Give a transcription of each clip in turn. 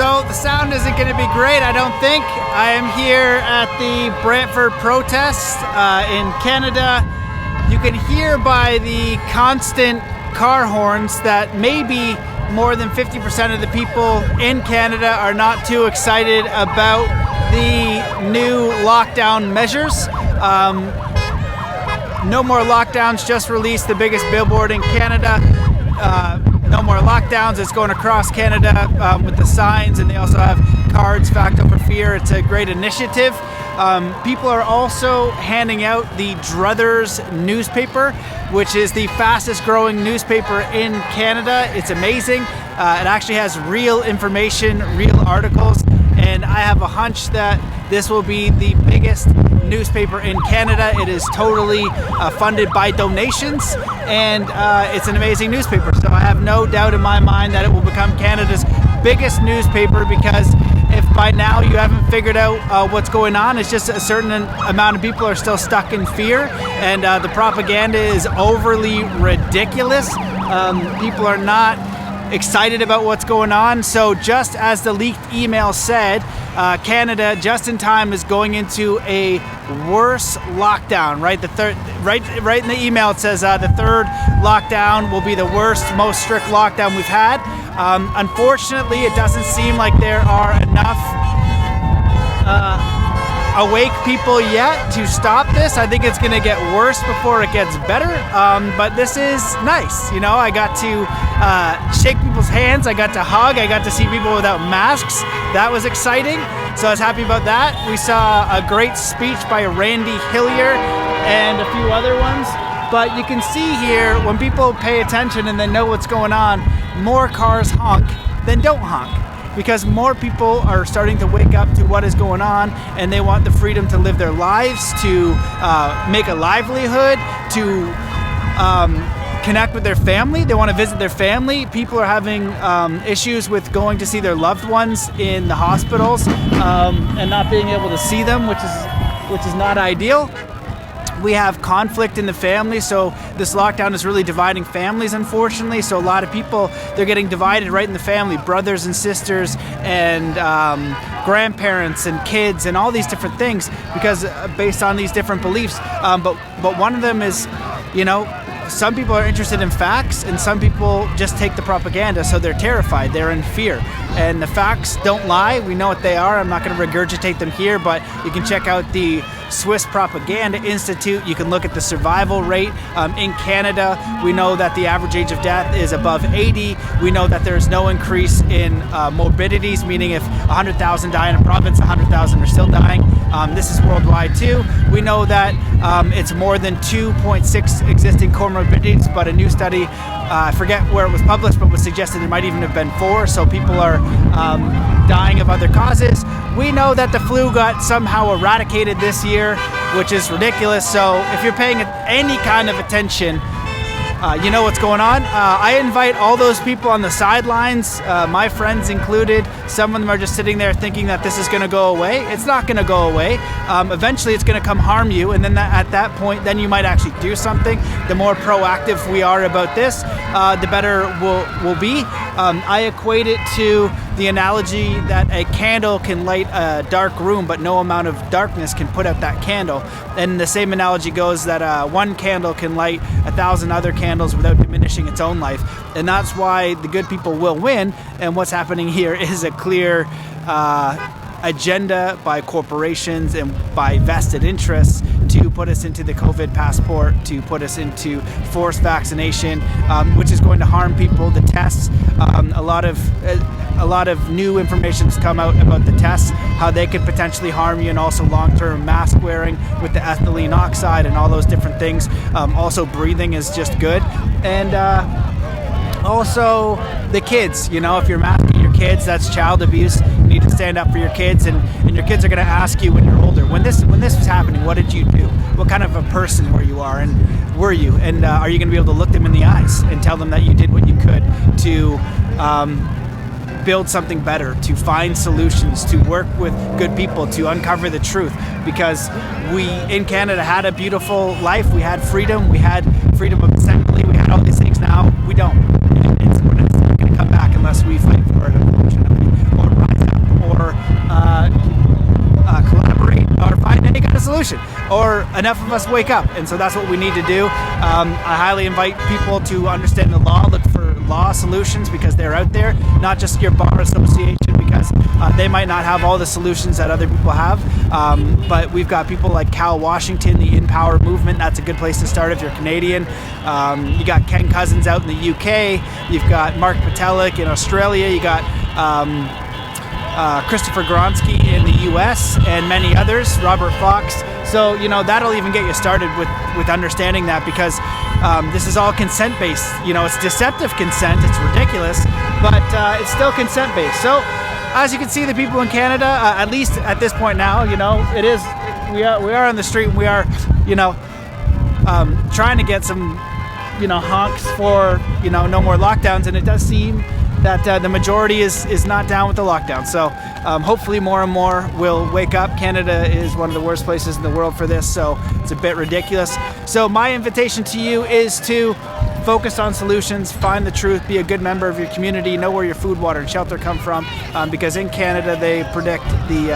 So the sound isn't going to be great, I don't think. I am here at the Brantford protest in Canada. You can hear by the constant car horns that maybe more than 50% of the people in Canada are not too excited about the new lockdown measures. No more lockdowns just released, the biggest billboard in Canada. No more lockdowns. It's going across Canada with the signs, and they also have cards, Fact Over Fear. It's a great initiative. People are also handing out the Druthers newspaper, which is the fastest growing newspaper in Canada. It's amazing. It actually has real information, real articles, and I have a hunch that this will be the biggest newspaper in Canada. It is totally funded by donations, and it's an amazing newspaper. So I have no doubt in my mind that it will become Canada's biggest newspaper, because if by now you haven't figured out what's going on, it's just a certain amount of people are still stuck in fear, and the propaganda is overly ridiculous. People are not excited about what's going on. So just as the leaked email said, Canada just in time is going into a worse lockdown, right? Right in the email it says the third lockdown will be the worst, most strict lockdown we've had. Unfortunately, it doesn't seem like there are enough awake people yet to stop this. I think it's going to get worse before it gets better, but this is nice. You know, I got to shake people's hands, I got to hug, I got to see people without masks. That was exciting, so I was happy about that. We saw a great speech by Randy Hillier and a few other ones, but you can see here when people pay attention and they know what's going on, more cars honk than don't honk, because more people are starting to wake up to what is going on, and they want the freedom to live their lives, to make a livelihood, to connect with their family. They want to visit their family. People are having issues with going to see their loved ones in the hospitals and not being able to see them, which is not ideal. We have conflict in the family, so this lockdown is really dividing families, unfortunately. So a lot of people, they're getting divided right in the family, brothers and sisters and grandparents and kids and all these different things, because based on these different beliefs. But one of them is, you know, some people are interested in facts and some people just take the propaganda, so they're terrified, they're in fear. And the facts don't lie, we know what they are. I'm not going to regurgitate them here, but you can check out the Swiss Propaganda Institute. You can look at the survival rate in Canada. We know that the average age of death is above 80. We know that there's no increase in morbidities, meaning if 100,000 die in a province, 100,000 are still dying. This is worldwide too. We know that it's more than 2.6 existing comorbidities, but a new study, I forget where it was published, but was suggested there might even have been 4, so people are dying of other causes. We know that the flu got somehow eradicated this year, which is ridiculous. So if you're paying any kind of attention, you know what's going on. I invite all those people on the sidelines, my friends included. Some of them are just sitting there thinking that this is going to go away. It's not going to go away. Eventually it's going to come harm you, and then at that point, then you might actually do something. The more proactive we are about this, the better we'll be. I equate it to the analogy that a candle can light a dark room, but no amount of darkness can put out that candle. And the same analogy goes that one candle can light 1,000 other candles without diminishing its own life. And that's why the good people will win. And what's happening here is a clear agenda by corporations and by vested interests to put us into the COVID passport, to put us into forced vaccination, which is going to harm people. The tests, a lot of new information has come out about the tests, how they could potentially harm you, and also long-term mask wearing with the ethylene oxide and all those different things. Also, breathing is just good. And also the kids, you know, if you're masking your kids, that's child abuse. You need to stand up for your kids, and your kids are going to ask you when you're older, when this was happening, what did you do? What kind of a person were you? Are you going to be able to look them in the eyes and tell them that you did what you could to build something better, to find solutions, to work with good people, to uncover the truth? Because we in Canada had a beautiful life. We had freedom. We had freedom of assembly. We had all these things. Now we don't. And it's not going to come back unless we fight for it, unfortunately, or rise or enough of us wake up. And so that's what we need to do. I highly invite people to understand the law, look for law solutions because they're out there, not just your bar association, because they might not have all the solutions that other people have. But we've got people like Cal Washington, the In Power movement. That's a good place to start if you're Canadian. You got Ken Cousins out in the UK. You've got Mark Patelik in Australia. You got Christopher Gronsky in the US and many others, Robert Fox. So, that'll even get you started with understanding that, because this is all consent-based. It's deceptive consent. It's ridiculous, but it's still consent-based. So, as you can see, the people in Canada, at least at this point now, it is, we are on the street, and we are, trying to get some, honks for, no more lockdowns, and it does seem that the majority is not down with the lockdown. So hopefully more and more will wake up. Canada is one of the worst places in the world for this, so it's a bit ridiculous. So my invitation to you is to focus on solutions, find the truth, be a good member of your community, know where your food, water, and shelter come from, because in Canada they predict the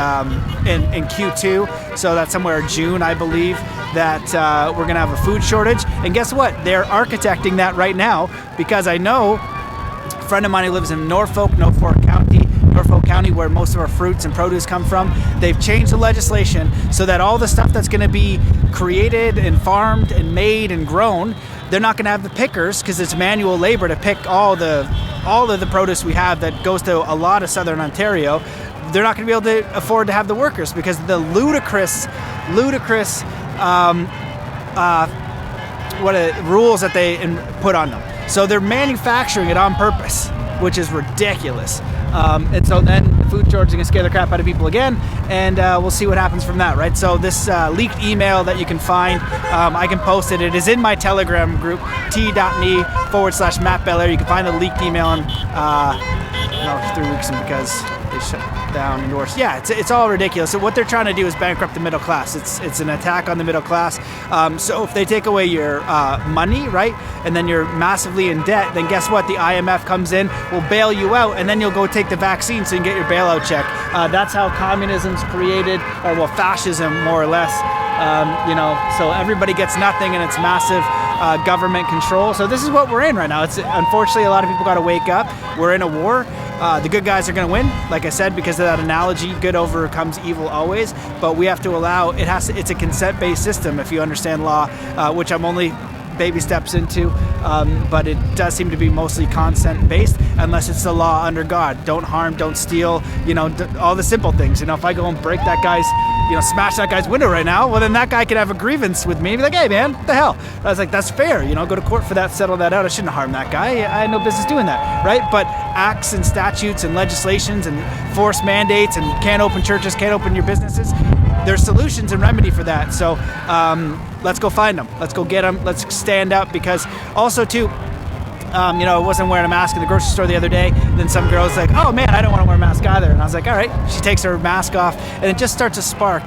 in Q2, so that's somewhere in June, I believe, that we're going to have a food shortage. And guess what? They're architecting that right now, because I know a friend of mine who lives in Norfolk County, where most of our fruits and produce come from. They've changed the legislation so that all the stuff that's going to be created and farmed and made and grown, they're not going to have the pickers, because it's manual labor to pick all of the produce we have that goes to a lot of southern Ontario. They're not going to be able to afford to have the workers because of the ludicrous rules that they put on them. So they're manufacturing it on purpose, which is ridiculous. And so then the food shortage is going to scare the crap out of people again, and we'll see what happens from that, right? So this leaked email that you can find, I can post it. It is in my Telegram group, t.me/Matt Belair. You can find the leaked email on 3 weeks in because they shut down indoors. Yeah, it's all ridiculous. So what they're trying to do is bankrupt the middle class. It's an attack on the middle class. So if they take away your money, right, and then you're massively in debt, then guess what? The IMF comes in, will bail you out, and then you'll go take the vaccine so you can get your bailout check. That's how communism's created, or fascism, more or less. So everybody gets nothing, and it's massive government control. So this is what we're in right now. It's unfortunately, a lot of people got to wake up. We're in a war. The good guys are going to win, like I said, because of that analogy. Good overcomes evil always. But we have to allow it. It's a consent-based system, if you understand law, which I'm only baby steps into, but it does seem to be mostly consent-based, unless it's the law under God. Don't harm, don't steal, all the simple things. If I go and break that guy's, smash that guy's window right now, well, then that guy could have a grievance with me and be like, hey, man, what the hell? I was like, that's fair, go to court for that, settle that out. I shouldn't harm that guy. I had no business doing that, right? But acts and statutes and legislations and forced mandates and can't open churches, can't open your businesses, there's solutions and remedy for that. So let's go find them. Let's go get them. Let's stand up, because also too, I wasn't wearing a mask in the grocery store the other day. Then some girl's like, oh man, I don't want to wear a mask either. And I was like, all right. She takes her mask off, and it just starts to spark,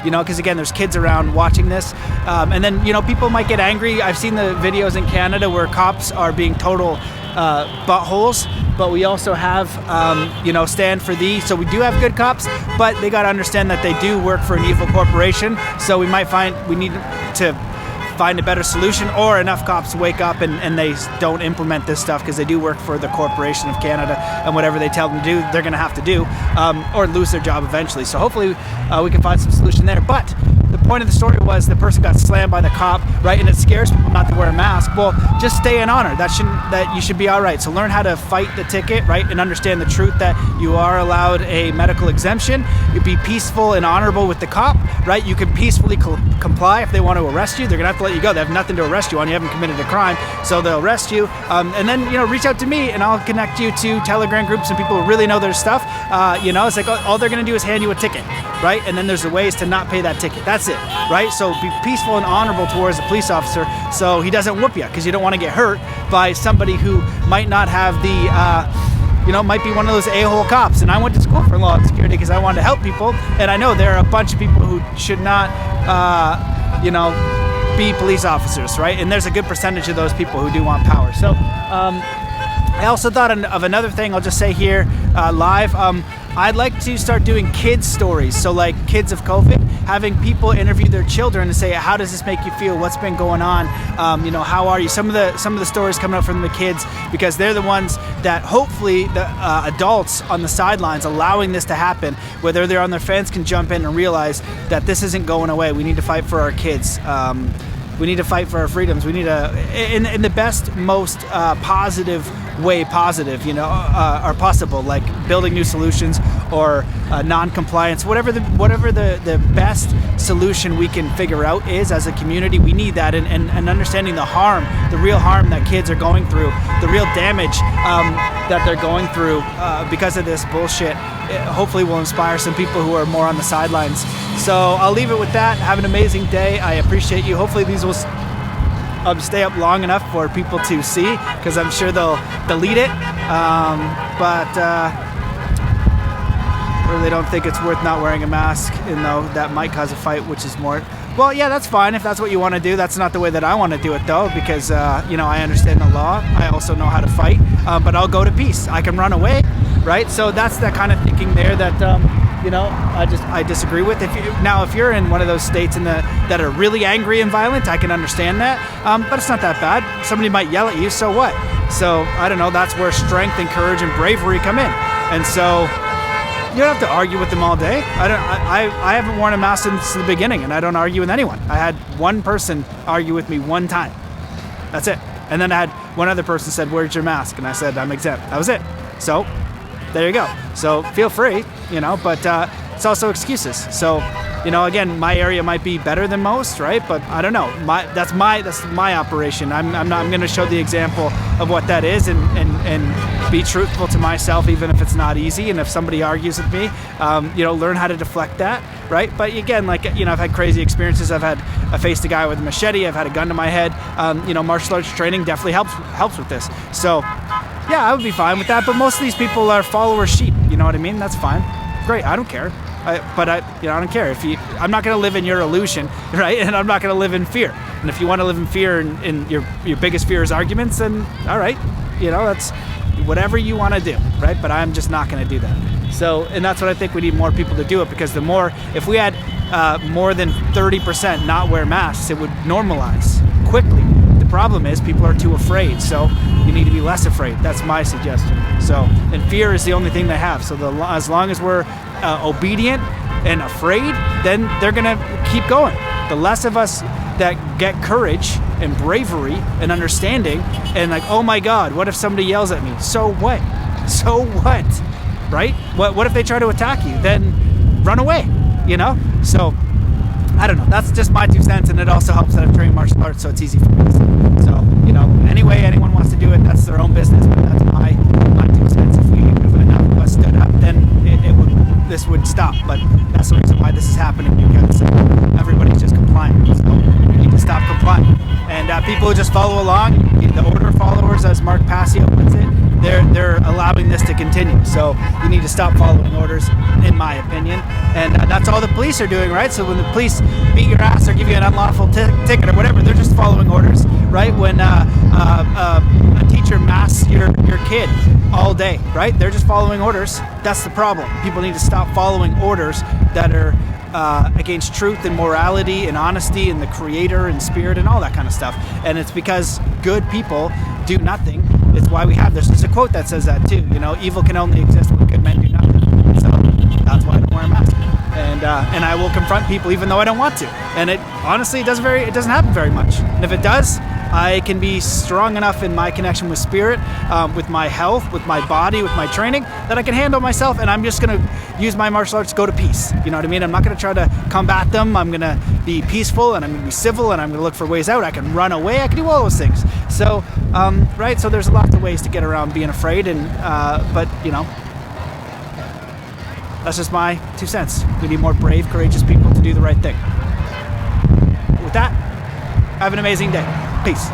because again, there's kids around watching this. And then, people might get angry. I've seen the videos in Canada where cops are being total buttholes, but we also have, stand for thee. So we do have good cops, but they got to understand that they do work for an evil corporation. So we need to find a better solution, or enough cops wake up and they don't implement this stuff, because they do work for the corporation of Canada, and whatever they tell them to do, they're going to have to do, or lose their job eventually. So hopefully we can find some solution there. But the point of the story was the person got slammed by the cop, right? And it scares people not to wear a mask. Well, just stay in honor. That you should be all right. So learn how to fight the ticket, right? And understand the truth that you are allowed a medical exemption. You be peaceful and honorable with the cop, right? You can peacefully comply. If they want to arrest you, they're gonna have to let you go. They have nothing to arrest you on. You haven't committed a crime, so they'll arrest you. And then reach out to me, and I'll connect you to Telegram groups and people who really know their stuff. It's like all they're gonna do is hand you a ticket, right? And then there's the ways to not pay that ticket. That's it, right? So be peaceful and honorable towards the police officer, so he doesn't whoop you, because you don't want to get hurt by somebody who might not have the might be one of those a-hole cops. And I went to school for law and security because I wanted to help people, and I know there are a bunch of people who should not be police officers, right? And there's a good percentage of those people who do want power. So I also thought of another thing I'll just say here live. I'd like to start doing kids stories. So like kids of COVID, having people interview their children and say, how does this make you feel? What's been going on? How are you? Some of the stories coming up from the kids, because they're the ones that hopefully the adults on the sidelines allowing this to happen, whether they're on their fence, can jump in and realize that this isn't going away. We need to fight for our kids. We need to fight for our freedoms. We need to, in the best, most positive way or possible, like building new solutions or non-compliance, whatever the best solution we can figure out is as a community. We need that, and understanding the real harm that kids are going through, the real damage that they're going through because of this bullshit, hopefully will inspire some people who are more on the sidelines. So I'll leave it with that. Have an amazing day. I appreciate you. Hopefully these will stay up long enough for people to see, because I'm sure they'll delete it. But I really don't think it's worth not wearing a mask, even though that might cause a fight, which is more... Well, yeah, that's fine if that's what you want to do. That's not the way that I want to do it, though, because, I understand the law. I also know how to fight, but I'll go to peace. I can run away, right? So that's that kind of thinking there that... I disagree with. If you're in one of those states that are really angry and violent, I can understand that. But it's not that bad. Somebody might yell at you, so what? So I don't know. That's where strength and courage and bravery come in. And so you don't have to argue with them all day. I haven't worn a mask since the beginning, and I don't argue with anyone. I had one person argue with me one time. That's it. And then I had one other person said, "Where's your mask?" And I said, "I'm exempt." That was it. So there you go. So feel free, but it's also excuses. So, again, my area might be better than most, right? But I don't know. That's my operation. I'm going to show the example of what that is and be truthful to myself, even if it's not easy. And if somebody argues with me, learn how to deflect that, right? But again, I've had crazy experiences. I faced a guy with a machete. I've had a gun to my head. Martial arts training definitely helps with this. So, yeah, I would be fine with that, but most of these people are follower sheep, you know what I mean? That's fine. Great, I don't care. I don't care. I'm not going to live in your illusion, right? And I'm not going to live in fear. And if you want to live in fear and your biggest fear is arguments, then all right, that's whatever you want to do, right? But I'm just not going to do that. So, and that's what I think we need more people to do it, because if we had more than 30% not wear masks, it would normalize quickly. The problem is people are too afraid, so you need to be less afraid. That's my suggestion. So, and fear is the only thing they have. So as long as we're obedient and afraid, then they're gonna keep going. The less of us that get courage and bravery and understanding and oh my God, what if somebody yells at me? So what? So what? Right? What if they try to attack you? Then run away, So I don't know. That's just my 2 cents, and it also helps that I've trained martial arts, so it's easy for me. So, anyway, anyone wants to do it, that's their own business, but that's my 2 cents. If enough of us stood up, then this would stop. But that's the reason why this is happening, because everybody's just complying. So we need to stop complying. And people who just follow along, the order followers, as Mark Passio puts it, they're allowing this to continue. So you need to stop following orders, in my opinion. And that's all the police are doing, right? So when the police beat your ass or give you an unlawful ticket or whatever, they're just following orders, right? When a teacher masks your kid all day, right? They're just following orders. That's the problem. People need to stop following orders that are against truth and morality and honesty and the creator and spirit and all that kind of stuff. And it's because good people do nothing. It's why we have this. There's a quote that says that too. Evil can only exist when good men do nothing. So that's why I don't wear a mask. And I will confront people even though I don't want to. And it honestly it doesn't happen very much. And if it does, I can be strong enough in my connection with spirit, with my health, with my body, with my training, that I can handle myself, and I'm just going to use my martial arts to go to peace. You know what I mean? I'm not going to try to combat them. I'm going to be peaceful, and I'm going to be civil, and I'm going to look for ways out. I can run away. I can do all those things. So, right? So there's lots of ways to get around being afraid, and but, that's just my 2 cents. We need more brave, courageous people to do the right thing. With that, have an amazing day. Peace.